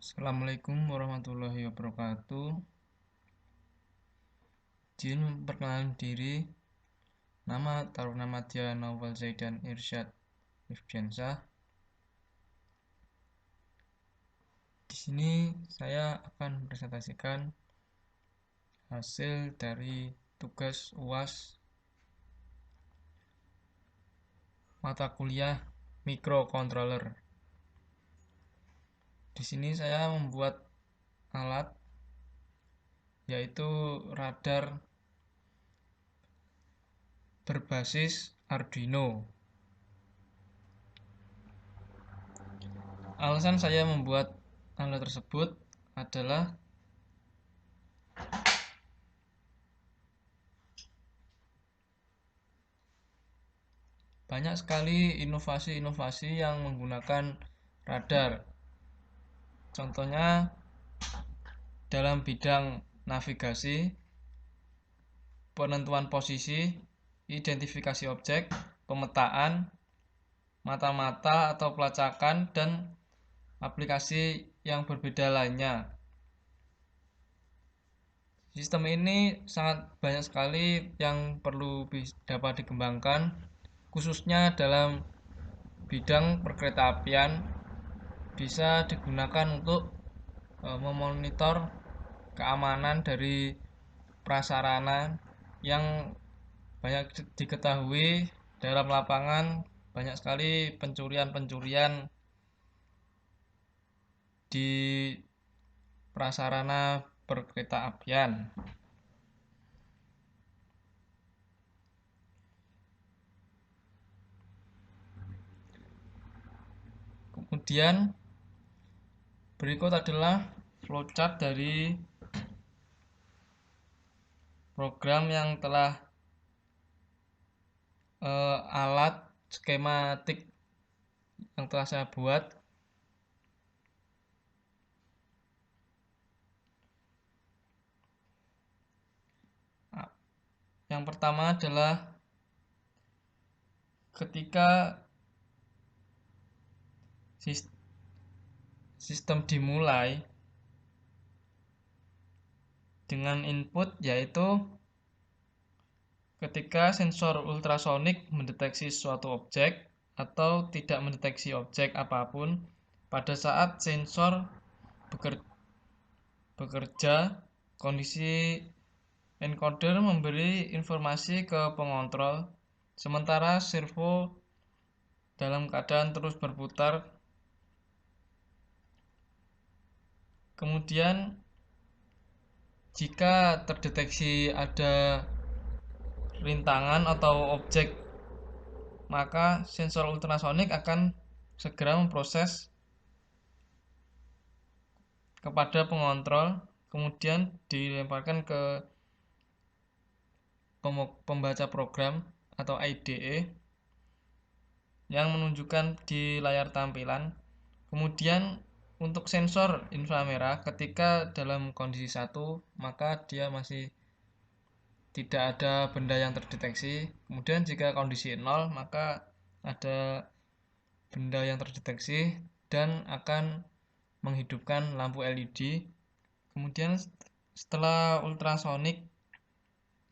Assalamualaikum warahmatullahi wabarakatuh. Izin memperkenalkan diri. Nama Taruna Madya Naufal Zaidan Irsyad Rifdiansyah. Di sini saya akan mempresentasikan hasil dari tugas UAS mata kuliah microcontroller. Di sini saya membuat alat yaitu radar berbasis Arduino. Alasan saya membuat alat tersebut adalah banyak sekali inovasi-inovasi yang menggunakan radar. Contohnya dalam bidang navigasi, penentuan posisi, identifikasi objek, pemetaan, mata-mata atau pelacakan, dan aplikasi yang berbeda lainnya. Sistem ini sangat banyak sekali yang perlu dapat dikembangkan, khususnya dalam bidang perkeretaapian. Bisa digunakan untuk memonitor keamanan dari prasarana yang banyak diketahui dalam lapangan. Banyak sekali pencurian-pencurian di prasarana perkeretaapian. Kemudian berikut adalah flowchart dari program yang telah alat skematik yang telah saya buat. Yang pertama adalah ketika sistem dimulai dengan input yaitu ketika sensor ultrasonik mendeteksi suatu objek atau tidak mendeteksi objek apapun. Pada saat sensor bekerja, kondisi encoder memberi informasi ke pengontrol, sementara servo dalam keadaan terus berputar. Kemudian jika terdeteksi ada rintangan atau objek, maka sensor ultrasonik akan segera memproses kepada pengontrol, kemudian dilemparkan ke pembaca program atau IDE yang menunjukkan di layar tampilan. Kemudian untuk sensor inframerah, ketika dalam kondisi 1, maka dia masih tidak ada benda yang terdeteksi. Kemudian jika kondisi 0, maka ada benda yang terdeteksi dan akan menghidupkan lampu LED. Kemudian setelah ultrasonik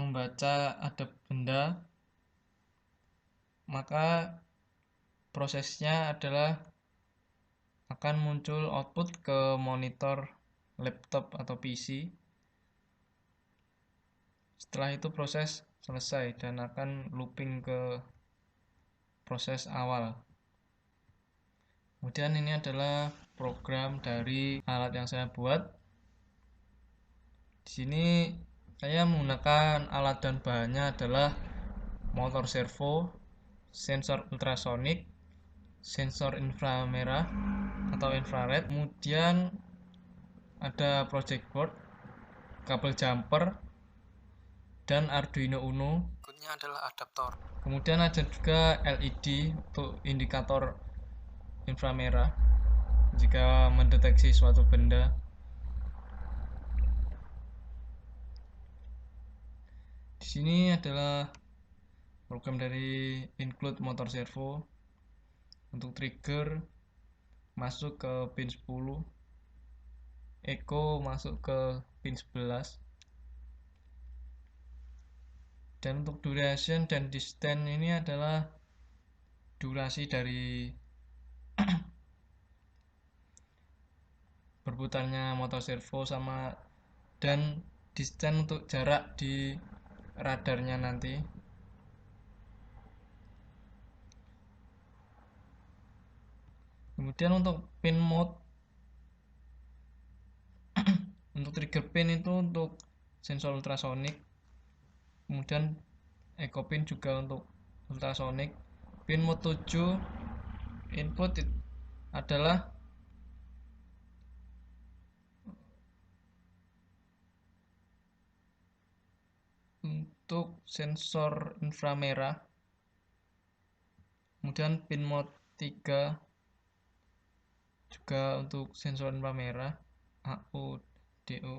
membaca ada benda, maka prosesnya adalah akan muncul output ke monitor laptop atau PC. Setelah itu proses selesai dan akan looping ke proses awal. Kemudian ini adalah program dari alat yang saya buat. Di sini saya menggunakan alat dan bahannya adalah motor servo, sensor ultrasonik, sensor inframerah atau infrared, kemudian ada project board, kabel jumper, dan Arduino Uno. Berikutnya adalah adaptor. Kemudian ada juga LED untuk indikator inframerah jika mendeteksi suatu benda. Di sini adalah program dari include motor servo. Untuk trigger masuk ke pin 10. echo masuk ke pin 11. Dan untuk duration dan distance ini adalah durasi dari berputarnya motor servo sama dan distance untuk jarak di radarnya nanti. Kemudian untuk pin mode, untuk trigger pin itu untuk sensor ultrasonik. Kemudian echo pin juga untuk ultrasonik. Pin mode 7 input adalah untuk sensor inframerah. Kemudian pin mode 3 juga untuk sensor inframerah AO DO.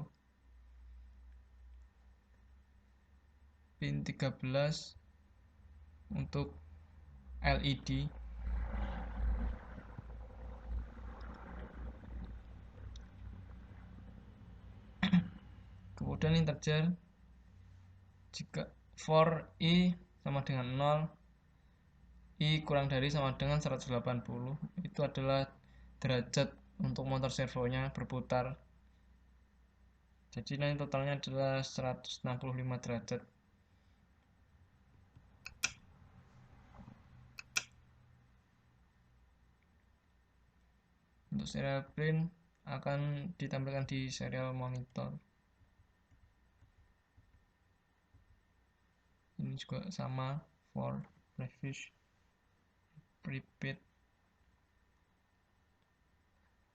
Pin 13 untuk LED. Kemudian integer, jika for I sama dengan 0, I kurang dari sama dengan 180, itu adalah derajat untuk motor servonya berputar. Jadi nanti totalnya adalah 165 derajat. Untuk serial print akan ditampilkan di serial monitor. Ini juga sama, for previous prepaid,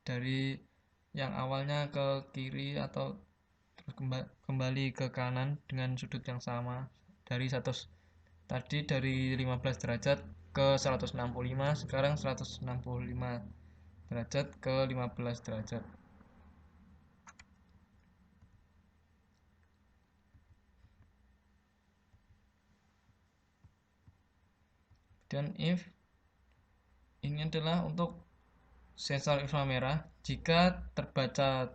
dari yang awalnya ke kiri atau kembali ke kanan dengan sudut yang sama, dari 100 tadi dari 15 derajat ke 165, sekarang 165 derajat ke 15 derajat. Dan if ini adalah untuk sensor inframerah, jika terbaca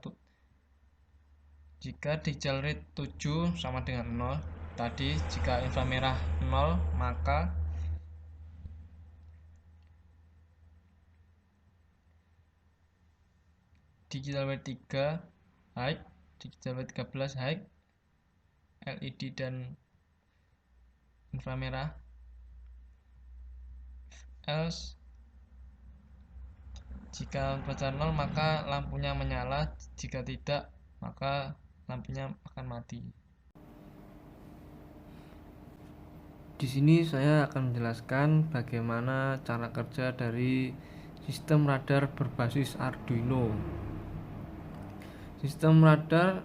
jika digital read 7 sama dengan 0 tadi, jika inframerah 0 maka digital read 3 high, digital read 13 high, LED dan inframerah. Else jika terbaca 0 maka lampunya menyala, jika tidak maka lampunya akan mati. Di sini saya akan menjelaskan bagaimana cara kerja dari sistem radar berbasis Arduino. Sistem radar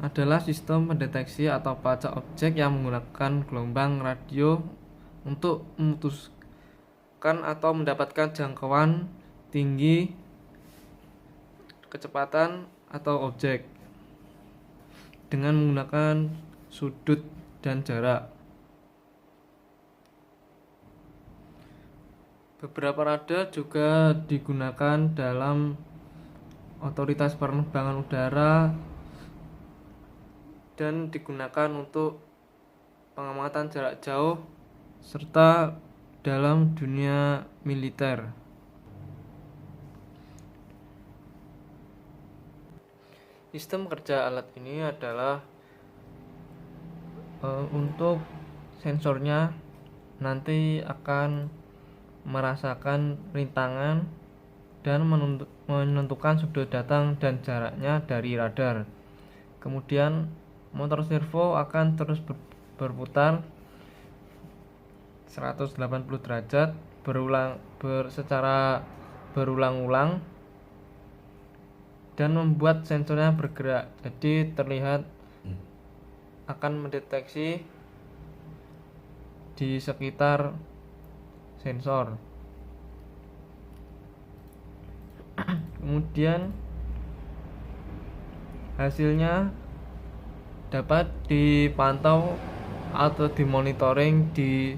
adalah sistem pendeteksi atau pelacak objek yang menggunakan gelombang radio untuk memutuskan atau mendapatkan jangkauan tinggi, kecepatan atau objek dengan menggunakan sudut dan jarak. Beberapa radar juga digunakan dalam otoritas penerbangan udara dan digunakan untuk pengamatan jarak jauh serta dalam dunia militer. Sistem kerja alat ini adalah untuk sensornya nanti akan merasakan rintangan dan menentukan sudut datang dan jaraknya dari radar. Kemudian motor servo akan terus berputar 180 derajat secara berulang-ulang dan membuat sensornya bergerak. Jadi terlihat akan mendeteksi di sekitar sensor. Kemudian hasilnya dapat dipantau atau dimonitoring di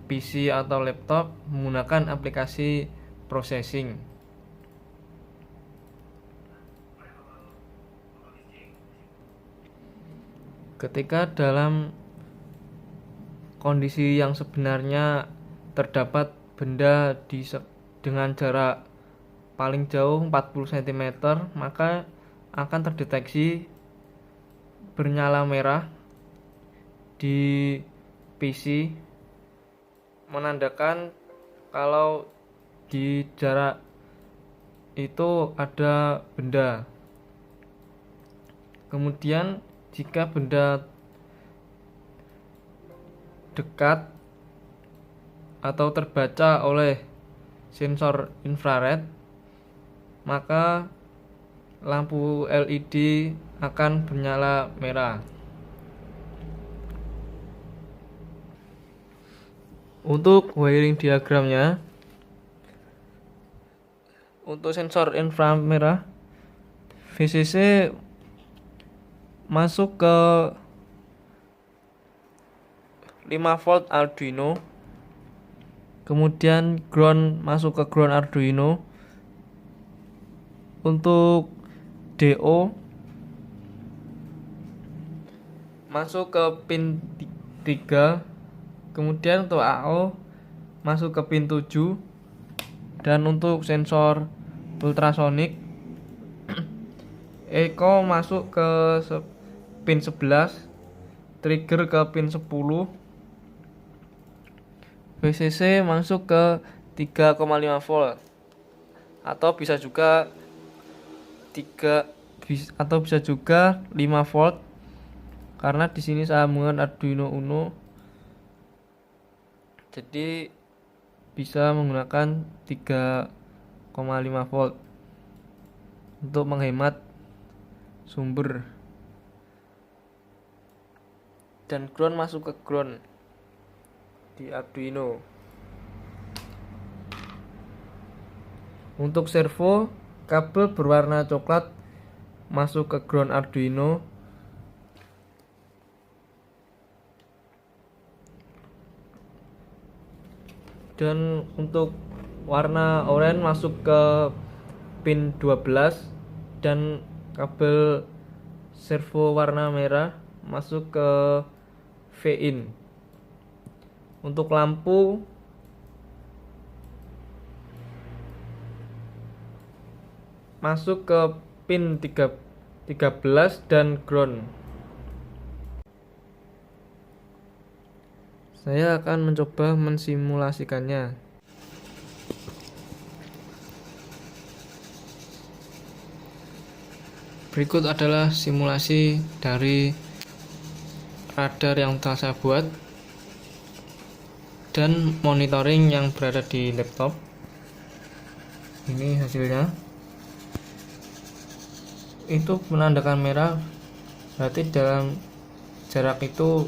PC atau laptop menggunakan aplikasi processing. Ketika dalam kondisi yang sebenarnya terdapat benda dengan jarak paling jauh 40 cm, maka akan terdeteksi bernyala merah di PC, menandakan kalau di jarak itu ada benda. Kemudian jika benda dekat atau terbaca oleh sensor infrared, maka lampu LED akan bernyala merah. Untuk wiring diagramnya, untuk sensor inframerah, VCC masuk ke 5 volt Arduino, kemudian ground masuk ke ground Arduino. Untuk DO masuk ke pin 3, kemudian untuk AO masuk ke pin 7, dan untuk sensor ultrasonik echo masuk ke pin 11, trigger ke pin 10, VCC masuk ke 3,5 volt, atau bisa juga 5 volt, karena di sini sambungan Arduino Uno, jadi bisa menggunakan 3,5 volt untuk menghemat sumber. Dan ground masuk ke ground di Arduino. Untuk servo, kabel berwarna coklat masuk ke ground Arduino. Dan untuk warna oranye masuk ke pin 12, dan kabel servo warna merah masuk ke V-in. Untuk lampu masuk ke pin 13 dan ground. Saya akan mencoba mensimulasikannya. Berikut adalah simulasi dari radar yang telah saya buat dan monitoring yang berada di laptop. Ini hasilnya. Itu menandakan merah, berarti dalam jarak itu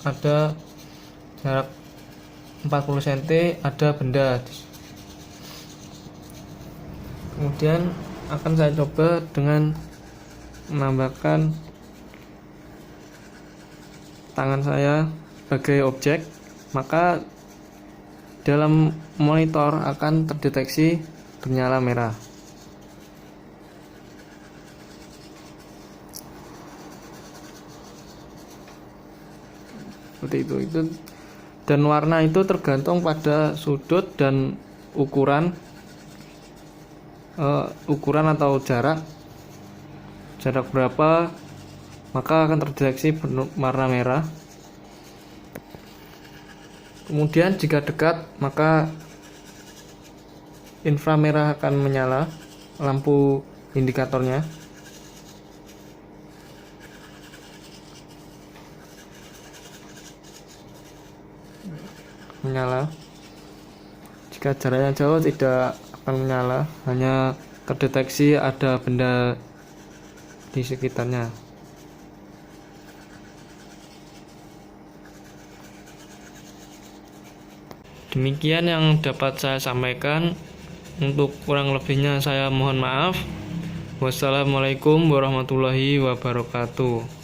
ada jarak 40 cm ada benda. Kemudian akan saya coba dengan menambahkan tangan saya sebagai objek, maka dalam monitor akan terdeteksi bernyala merah. Seperti itu. Dan warna itu tergantung pada sudut dan ukuran atau jarak berapa, maka akan terdeteksi warna merah. Kemudian jika dekat, maka inframerah akan menyala, lampu indikatornya. Menyala. Jika jaraknya jauh tidak akan menyala, hanya terdeteksi ada benda di sekitarnya. Demikian yang dapat saya sampaikan. Untuk kurang lebihnya saya mohon maaf. Wassalamualaikum warahmatullahi wabarakatuh.